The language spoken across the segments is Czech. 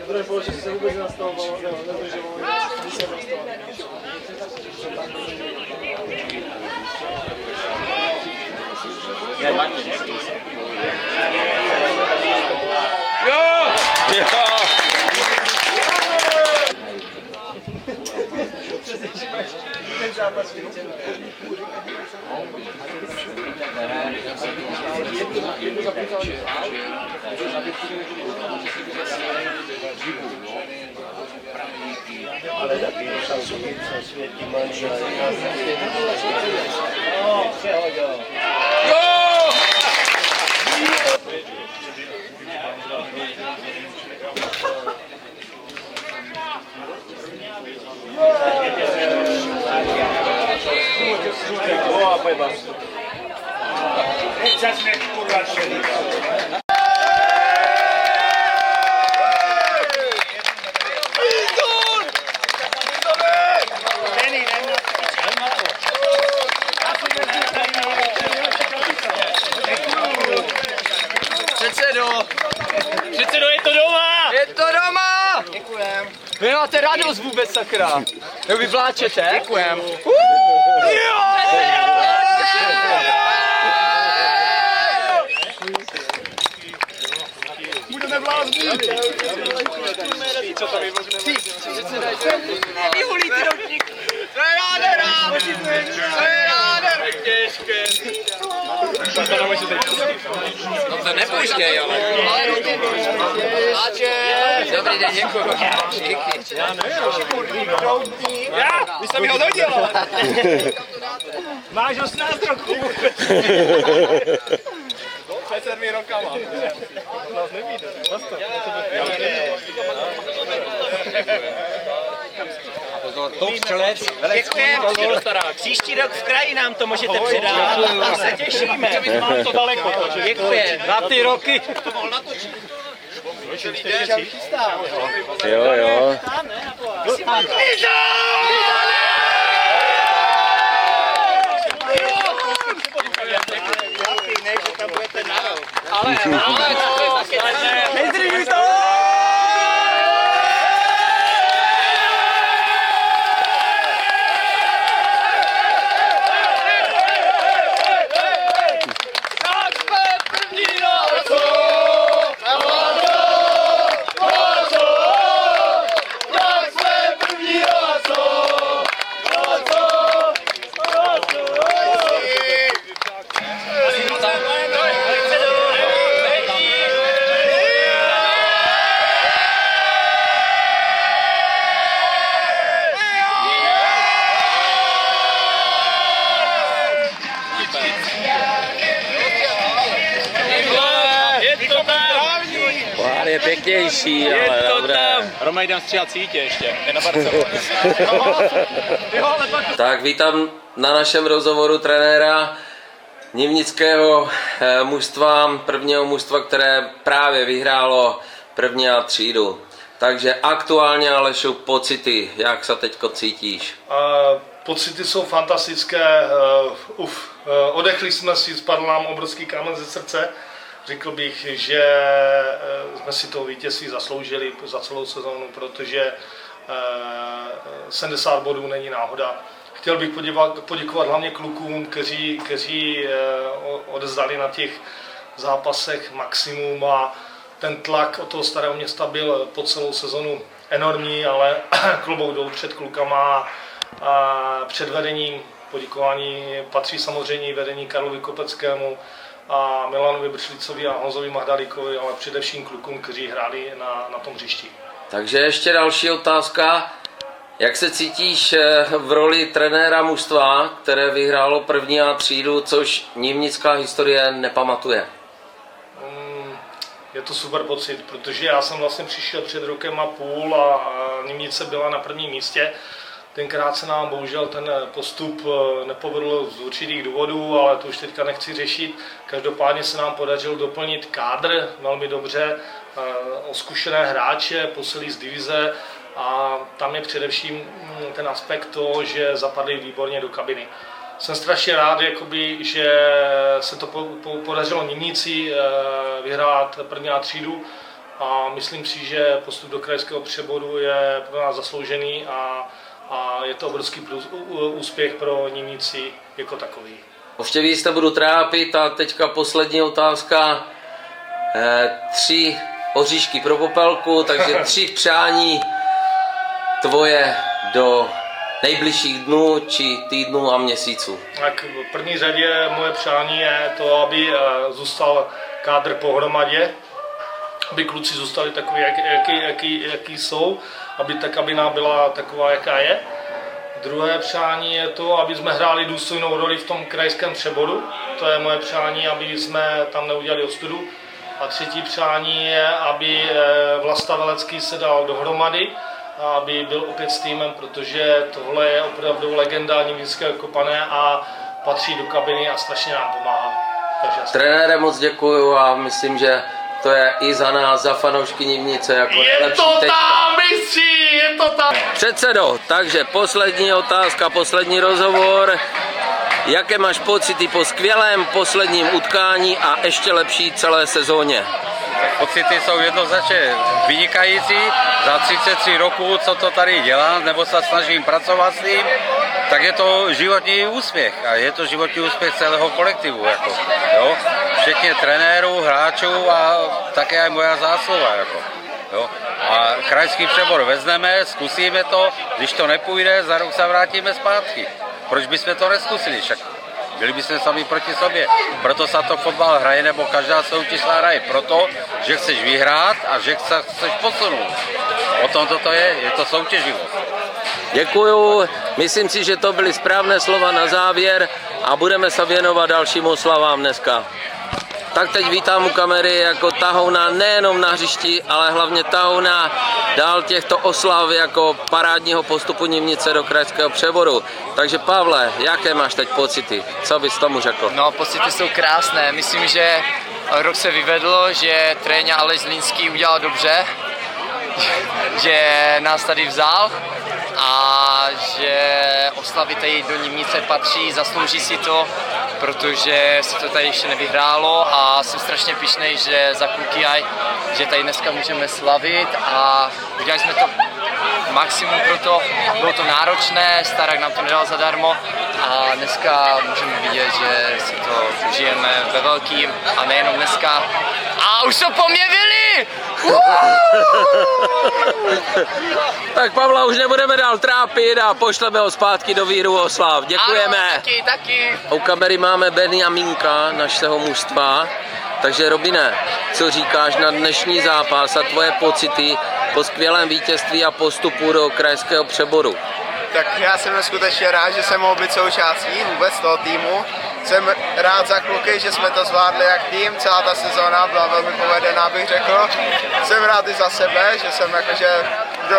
Druhé položení se vůbec nastavovalo, nedrželo, když se nastavovalo. Ten zápas ale taky jsou světí manželé. Přehodil. Předsedo, je to doma! Je to doma! Děkujem. Vy nemáte radost vůbec, sakra. Jo, vy vláčete? Děkujem. Budeme blázni! Co tady vezmeme? Nevyhulí ty ročníky. To je nádhera! To je nádhera! Těžké. No to nepouštěj, ale. Dobrý den, děkuji. Vy jste mi ho hodil! Máš 18 roků! Před 7 rokama. Nás nevíde. Top střelec. Příští rok v kraji nám to můžete předat. Tam se těšíme. Mám to daleko. Děkuji. Za ty roky. Jo, jo. Ale to je taky nezdržuj to! Pár je pěknější, ale dobré. Roma jdem stříhat sítě ještě. Je na Barceloně. Tak vítám na našem rozhovoru trenéra nivnického mužstva, prvního mužstva, které právě vyhrálo první A třídu. Takže aktuálně, Alešu, pocity, jak se teďko cítíš? Pocity jsou fantastické, oddechli jsme si, spadl nám obrovský kámen ze srdce řekl bych, že jsme si to vítězství zasloužili za celou sezónu, protože 70 bodů není náhoda. Chtěl bych poděkovat hlavně klukům, kteří odezdali na těch zápasech maximum a ten tlak od toho Starého Města byl po celou sezonu enormní, ale klobouk dolů před klukama a před vedením. Poděkování patří samozřejmě i vedení Karlovi Kopeckému a Milanovi Bršlicovi a Honzovi Mahdalíkovi, ale především klukům, kteří hráli na tom hřišti. Takže ještě další otázka. Jak se cítíš v roli trenéra mužstva, které vyhrálo první A třídu, což nivnická historie nepamatuje? Je to super pocit, protože já jsem vlastně přišel před rokem a půl a Nivnice byla na prvním místě. Tenkrát se nám bohužel ten postup nepovedl z určitých důvodů, ale to už teďka nechci řešit. Každopádně se nám podařilo doplnit kádr velmi dobře, o zkušené hráče, posilí z divize a tam je především ten aspekt toho, že zapadli výborně do kabiny. Jsem strašně rád, jakoby, že se to podařilo Nivnici vyhrát první A třídu a myslím si, že postup do krajského přeboru je pro nás zasloužený a je to obrovský úspěch pro Nivnici jako takový. Ještě víc nebudu trápit a teďka poslední otázka. 3 oříšky pro popelku, takže 3 přání tvoje do nejbližších dnů či týdnů a měsíců. Tak v první řadě moje přání je to, aby zůstal kádr pohromadě, aby kluci zůstali takový, jaký jsou, aby ta kabina byla taková, jaká je. Druhé přání je to, aby jsme hráli důstojnou roli v tom krajském přeboru. To je moje přání, aby jsme tam neudělali ostudu. A třetí přání je, aby Vlasta Velecký se dal dohromady, a aby byl opět s týmem, protože tohle je opravdu legenda Nivnického Kopané a patří do kabiny a strašně nám pomáhá. Trenére, moc děkuju a myslím, že to je i za nás, za fanoušky Nivnice jako nejlepší tečka. Je to tam, mistři, je to tam! Předsedo, takže poslední otázka, poslední rozhovor. Jaké máš pocity po skvělém posledním utkání a ještě lepší celé sezóně? Pocity jsou jednoznačně vynikající. Za 33 roků, co to tady dělám, nebo se snažím pracovat s tím, tak je to životní úspěch. A je to životní úspěch celého kolektivu. Jako, jo? Včetně trenérů, hráčů a také aj moja zásluha. Jako, jo? A krajský přebor vezmeme, zkusíme to, když to nepůjde, za rok se vrátíme zpátky. Proč bychom to neskusili? Však byli bychom sami proti sobě. Proto se to fotbal hraje, nebo každá soutěž se hraje proto, že chceš vyhrát a že chceš posunout. O tom toto je to soutěživost. Děkuju, myslím si, že to byly správné slova na závěr a budeme se věnovat dalším oslavám dneska. Tak teď vítám u kamery jako tahouna nejenom na hřišti, ale hlavně tahouna dál těchto oslav jako parádního postupu Nivnice do krajského přeboru. Takže Pavle, jaké máš teď pocity? Co bys tomu řekl? No, pocity jsou krásné. Myslím, že rok se vyvedlo, že trenér Aleš Zlínský udělal dobře, že nás tady vzal a že oslavy tady do Nivnice patří, zaslouží si to, protože se to tady ještě nevyhrálo a jsem strašně pyšnej, že za kluky že tady dneska můžeme slavit a udělali jsme to maximum pro to, bylo to náročné, Starák nám to nedal zadarmo a dneska můžeme vidět, že si to užijeme ve velkým a nejenom dneska. A už to po mně vyli! Tak Pavla už nebudeme dál trápit a pošleme ho zpátky do víru oslav. Děkujeme. Ano, taky. U kamery máme Benjamínka, našeho mužstva. Takže Robine, co říkáš na dnešní zápas a tvoje pocity po skvělém vítězství a postupu do krajského přeboru? Tak já jsem neskutečně rád, že jsem mohl být součástí vůbec toho týmu. Jsem rád za kluky, že jsme to zvládli jak tým, celá ta sezóna byla velmi povedená, bych řekl. Jsem rád i za sebe, že jsem jakože do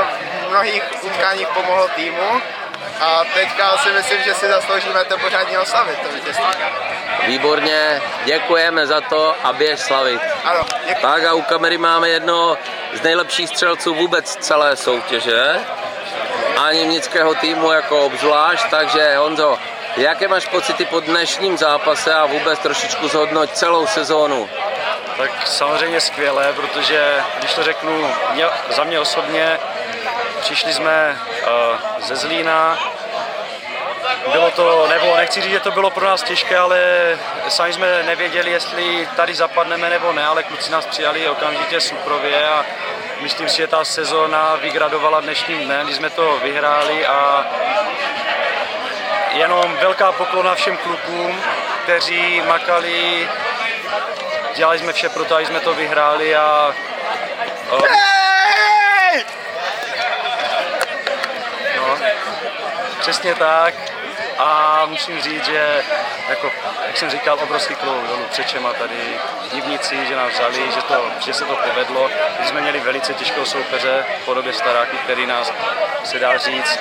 mnohých utkáních pomohl týmu. A teďka si myslím, že si zasloužíme to pořádně oslavit, to vítězství. Výborně, děkujeme za to a běž slavit. Ano, děkuji. Tak a u kamery máme jedno z nejlepších střelců vůbec celé soutěže a nivnického týmu jako obzvlášť, takže Honzo, jaké máš pocity po dnešním zápase a vůbec trošičku zhodnoť celou sezónu? Tak samozřejmě skvěle, protože když to řeknu za mě osobně, přišli jsme ze Zlína, bylo to, nebo nechci říct, že to bylo pro nás těžké, ale sami jsme nevěděli, jestli tady zapadneme nebo ne, ale kluci nás přijali okamžitě suprově a myslím si, že ta sezóna vygradovala dnešním dnem, kdy jsme to vyhráli a jenom velká poklona všem klukům, kteří makali, dělali jsme vše pro to, aby jsme to vyhráli a no, přesně tak. A musím říct, že jako, jak jsem říkal, obrovský klobouk dolů před všema tady divníci, že nás vzali, že se to povedlo. Když jsme měli velice těžkou soupeře v podobě Staráky, který nás, se dá říct,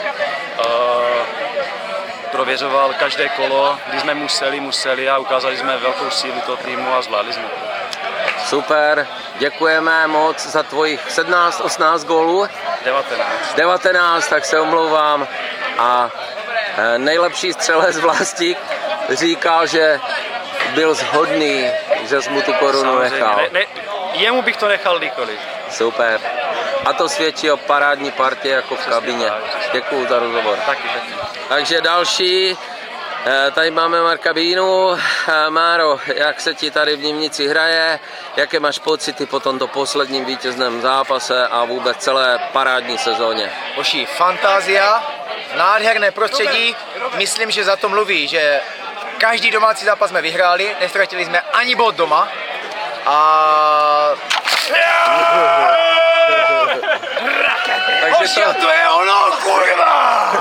prověřoval každé kolo, když jsme museli a ukázali jsme velkou sílu toho týmu a zvládli jsme to. Super, děkujeme moc za tvojich 17-18 gólů. 19, tak se omlouvám. A nejlepší střelec Vlastík říkal, že byl shodný, že jsi mu tu korunu nechal. Jemu bych to nechal kdykoliv. Super. A to svědčí o parádní partě jako v kabině. Děkuju za rozhovor. Taky. Takže další, tady máme Marka Bínu. Máro, jak se ti tady v Nivnici hraje? Jaké máš pocity po tomto posledním vítězném zápase a vůbec celé parádní sezóně? Hoši, fantázia, nádherné prostředí, myslím, že za to mluví, že každý domácí zápas jsme vyhráli, nestratili jsme ani bod doma a... Takže to je ono, kurva!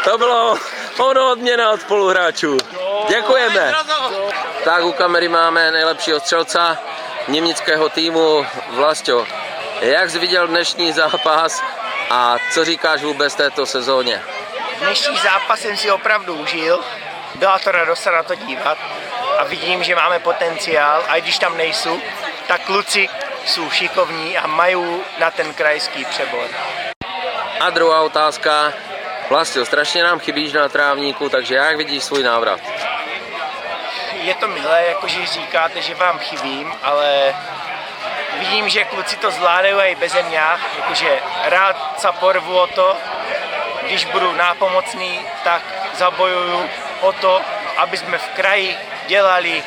To bylo ono odměna od spoluhráčů. Děkujeme. Tak u kamery máme nejlepšího střelca nivnického týmu. Vlasto, jak jsi viděl dnešní zápas a co říkáš vůbec této sezóně? Dnešní zápas jsem si opravdu užil, byla to radost se na to dívat a vidím, že máme potenciál, a i když tam nejsou, tak kluci jsou šikovní a mají na ten krajský přebor. A druhá otázka. Vlasto, strašně nám chybíš na trávníku, takže jak vidíš svůj návrat? Je to milé, jakože říkáte, že vám chybím, ale vidím, že kluci to zvládají i beze mě, jakože rád se porvu o to, když budu nápomocný, tak zabojuju o to, aby jsme v kraji dělali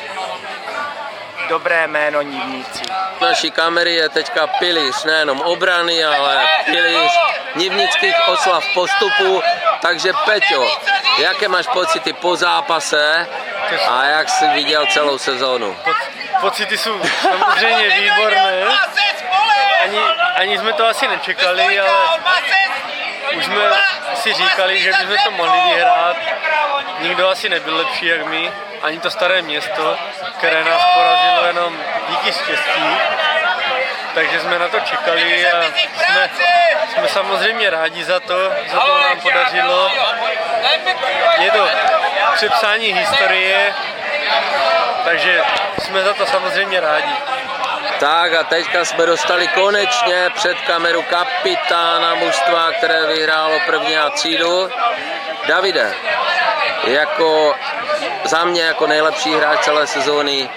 dobré jméno Nivníci. Naší kamery je teďka pilíř nejenom obrany, ale pilíř nivnických oslav postupu. Takže Peťo, jaké máš pocity po zápase a jak jsi viděl celou sezónu? Pocity jsou samozřejmě výborné. Ani jsme to asi nečekali, ale už jsme si říkali, že bychom to mohli vyhrát. Nikdo asi nebyl lepší jak my, ani to Staré Město, které nás porazilo jenom díky štěstí. Takže jsme na to čekali a jsme samozřejmě rádi za to nám podařilo. Je to přepsání historie, takže jsme za to samozřejmě rádi. Tak a teďka jsme dostali konečně před kameru kapitána mužstva, které vyhrálo první A třídu. Davide, jako za mě jako nejlepší hráč celé sezóny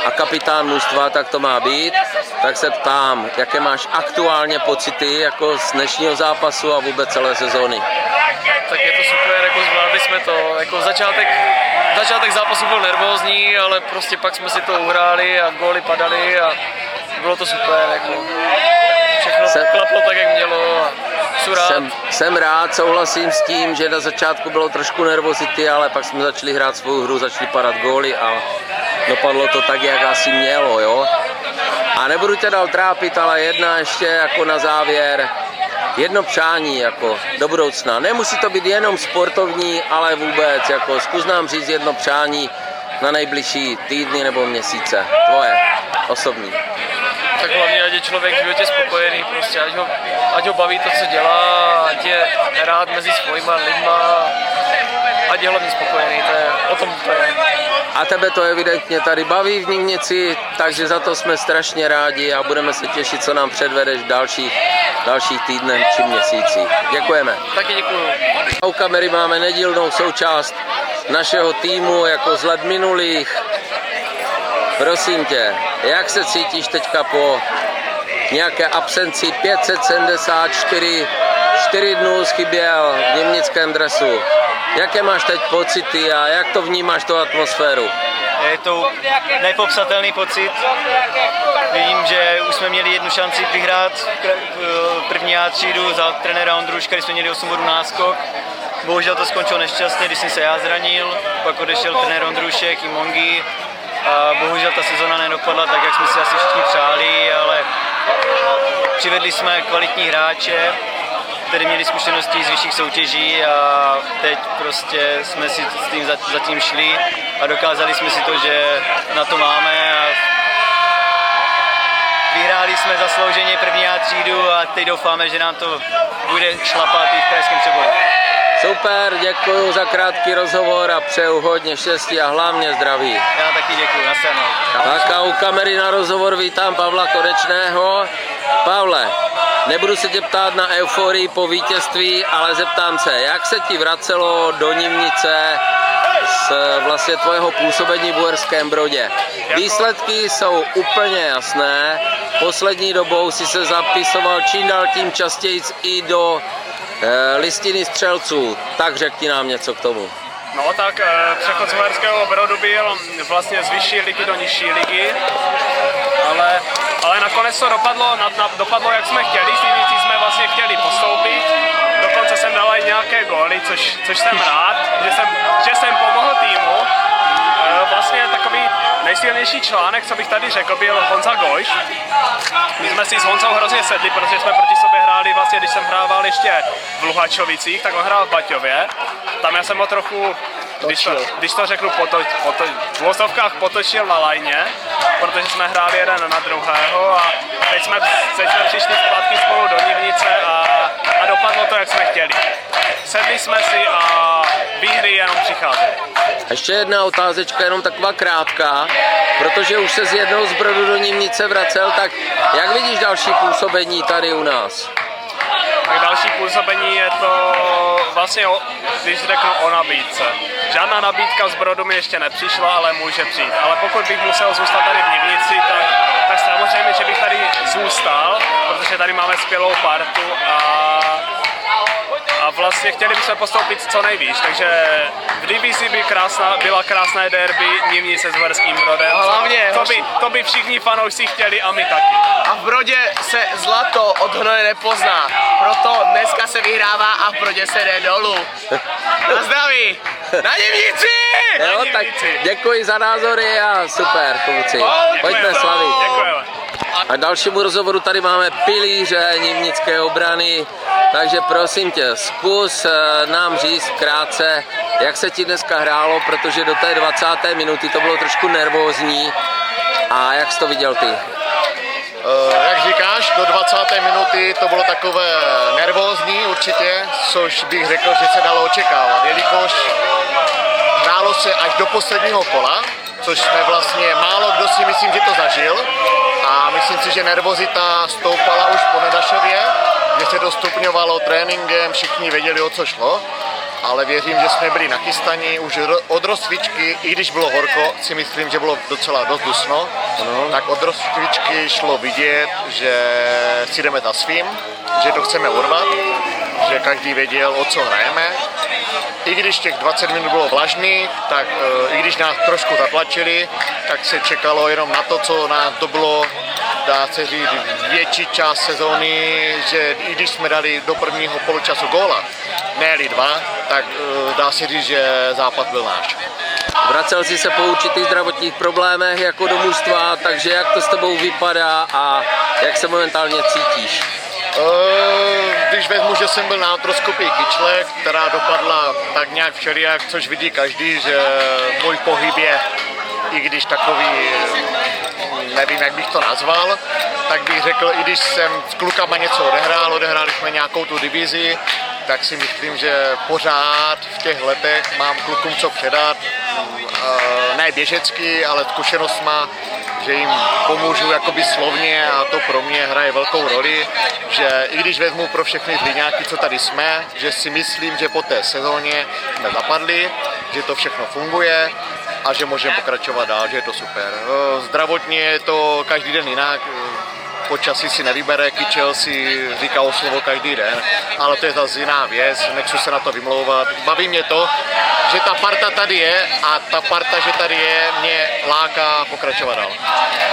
a kapitán mužstva, tak to má být. Tak se ptám, jaké máš aktuálně pocity jako z dnešního zápasu a vůbec celé sezóny? Tak je to super, jako zvládli jsme to, jako začátek zápasu byl nervózní, ale prostě pak jsme si to uhráli a góly padaly a bylo to super, jako všechno klaplo tak, jak mělo a jsem rád. Jsem rád, souhlasím s tím, že na začátku bylo trošku nervozity, ale pak jsme začali hrát svou hru, začali padat góly a dopadlo to tak, jak asi mělo, jo. A nebudu tě dál trápit, ale jedna ještě jako na závěr, jedno přání jako do budoucna. Nemusí to být jenom sportovní, ale vůbec, jako zkus nám říct jedno přání na nejbližší týdny nebo měsíce. Tvoje, osobní. Tak hlavně, ať je člověk v životě spokojený, prostě, ať ho baví to, co dělá, ať je rád mezi svojima lidma, ať je hlavně spokojený, to je, o tom to je. A tebe to evidentně tady baví v Nivnici, takže za to jsme strašně rádi a budeme se těšit, co nám předvedeš v dalších týdnech či měsících. Děkujeme. Taky děkuju. U kamery máme nedílnou součást našeho týmu jako z let minulých. prosím tě, jak se cítíš teďka po nějaké absenci 574, 4 dnů schyběl v německém dresu? Jaké máš teď pocity a jak to vnímáš, tu atmosféru? Je to nepopsatelný pocit. Vidím, že už jsme měli jednu šanci vyhrát první A třídu za trenéra Ondruška, když jsme měli 8 bodů náskok. Bohužel to skončilo nešťastně, když jsem se já zranil, pak odešel trenér Ondrušek i Mongi a bohužel ta sezona nedopadla tak, jak jsme si asi všichni přáli, ale přivedli jsme kvalitní hráče, kteří měli zkušenosti z vyšších soutěží a teď prostě jsme si s tím zatím šli a dokázali jsme si to, že na to máme a vyhráli jsme zaslouženě první A třídu a teď doufáme, že nám to bude šlapat i v krajském přeboru. Super, děkuji za krátký rozhovor a přeju hodně štěstí a hlavně zdraví. Já taky děkuji, nashledanou. Tak a u kamery na rozhovor vítám Pavla Konečného. Pavle, nebudu se tě ptát na euforii po vítězství, ale zeptám se, jak se ti vracelo do Nymnice z vlastně tvého působení v Uherském Brodě? Výsledky jsou úplně jasné, poslední dobou si se zapisoval čím dál tím častěji i do listiny střelců, tak řekni nám něco k tomu. No tak přechod z Uherského Brodu byl vlastně z vyšší ligy do nižší ligy, ale nakonec to dopadlo jak jsme chtěli, s Nymnicí jsme vlastně chtěli postoupit, dokonce jsem dal i nějaké góly, což jsem rád, že jsem pomohl týmu. Vlastně takový nejsilnější článek, co bych tady řekl, byl Honza Gojš. My jsme si s Honzou hrozně sedli, protože jsme proti sobě hráli vlastně, když jsem hrával ještě v Luhačovicích, tak on hrál v Baťově. Tam já jsem ho trochu, když to řeknu, v vozovkách potočil na lajně, protože jsme hráli jeden na druhého a teď jsme přišli zpátky spolu do Nymnice a dopadlo to, jak jsme chtěli. Sedli jsme si a výhry jenom přicházely. Ještě jedna otázečka, jenom taková krátká, protože už se z jednoho z Brodu do Nymnice vracel, tak jak vidíš další působení tady u nás? Tak další působení je to vlastně, když řeknu o nabídce. Žádná nabídka z Brodu mi ještě nepřišla, ale může přijít. Ale pokud bych musel zůstat tady v Nymnici, tak samozřejmě, že bych tady zůstal, protože tady máme skvělou partu a vlastně chtěli bychom postoupit co nejvíc, takže v divizi by byla krásné derby Nymnice s Uherským Brodem. Hlavně, to by všichni fanoušci chtěli a my taky. A v Brodě se zlato od hnoje nepozná, proto dneska se vyhrává a v Brodě se jde dolů. Na zdraví! Na Nymnici! Jo, tak děkuji za názory a super, kluci. Pojďme slavit. Děkujeme. A dalšímu rozhovoru tady máme pilíře nymnické obrany, takže prosím tě, zkus nám říct krátce, jak se ti dneska hrálo, protože do té 20. minuty to bylo trošku nervózní a jak jsi to viděl ty? Jak říkáš, do 20. minuty to bylo takové nervózní určitě, což bych řekl, že se dalo očekávat, jelikož hrálo se až do posledního kola, což jsme vlastně málo kdo si myslím, že to zažil. A myslím si, že nervozita stoupala už po Nedašově, že se to stupňovalo tréninkem, všichni věděli, o co šlo, ale věřím, že jsme byli nachystaní už od rozcvičky, i když bylo horko, si myslím, že bylo docela dost dusno, tak od rozcvičky šlo vidět, že si jdeme za svým, že to chceme urvat, že každý věděl, o co hrajeme. I když těch 20 minut bylo vlažný, tak i když nás trošku zatlačili, tak se čekalo jenom na to, co nás dobilo, dá se říct, větší část sezóny, že i když jsme dali do prvního poločasu góla, ne-li 2, tak dá se říct, že zápas byl náš. Vracel jsi se po určitých zdravotních problémech jako do mužstva, takže jak to s tebou vypadá a jak se momentálně cítíš? Když vezmu, že jsem byl na artroskopii kyčle, která dopadla tak nějak všelijak, což vidí každý, že můj pohyb je, i když takový, nevím, jak bych to nazval, tak bych řekl, i když jsem s klukama něco odehráli jsme nějakou tu divizi, tak si myslím, že pořád v těch letech mám klukům co předat, ne běžecky, ale zkušenostma, že jim pomůžu jakoby slovně a to pro mě hraje velkou roli, že i když vezmu pro všechny Zlíňáky, co tady jsme, že si myslím, že po té sezóně jsme zapadli, že to všechno funguje a že můžeme pokračovat dál, že je to super. Zdravotně je to každý den jinak, počasí si nevybere, kyčel si říká o slovo každý den, ale to je zase jiná věc, nechci se na to vymlouvat. Baví mě to, že ta parta tady je a ta parta, že tady je, mě láká pokračovat dál.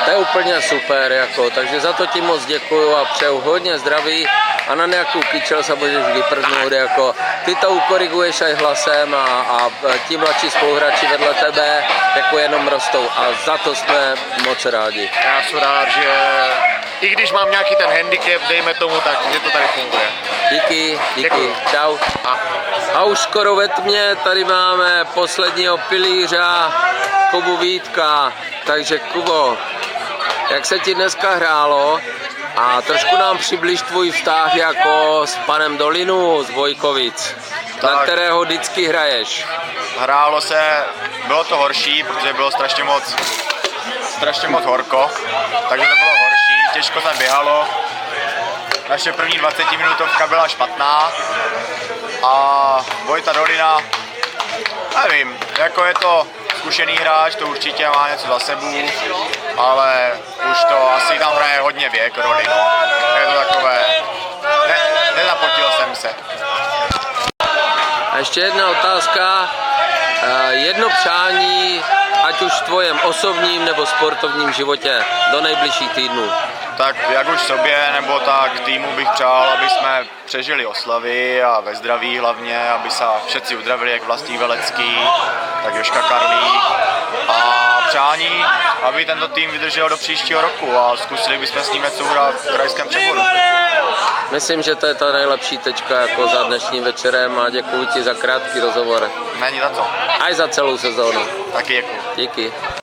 To je úplně super, jako, takže za to ti moc děkuju a přeju hodně zdraví a na nějakou kyčel se můžeš vyprdnout, jako, ty to ukoriguješ aj hlasem a ti mladší spoluhráči vedle tebe jako jenom rostou a za to jsme moc rádi. Já jsem rád, že i když mám nějaký ten handicap, dejme tomu, tak že to tady funguje. Díky, čau. A už skoro ve tmě tady máme posledního pilíře Kubu Vítka, takže Kubo, jak se ti dneska hrálo a trošku nám přibliž tvůj vztah jako s panem Dolinu z Vojkovic, na kterého vždycky hraješ. Hrálo se, bylo to horší, protože bylo strašně moc horko, takže to bylo horší, těžko se běhalo. Naše první 20-minutovka byla špatná a Vojta Dolina, nevím, jako je to zkušený hráč, to určitě má něco za sebou, ale už to asi tam hraje hodně věk roli, no. Je to takové, nezapotil jsem se. A ještě jedna otázka, jedno přání, ať už v tvojem osobním nebo sportovním životě do nejbližších týdnů. Tak jak už sobě nebo tak týmu bych přál, aby jsme přežili oslavy a ve zdraví hlavně, aby se všetci uzdravili, jak Vlastík Velecký, tak Joška Karlík. A přání, aby tento tým vydržel do příštího roku a zkusili bychom s ním něco uhrát v krajském přeboru. Myslím, že to je ta nejlepší tečka jako za dnešním večerem a děkuji ti za krátký rozhovor. Není za co. Aj za celou sezónu. Taky děkuji. Díky.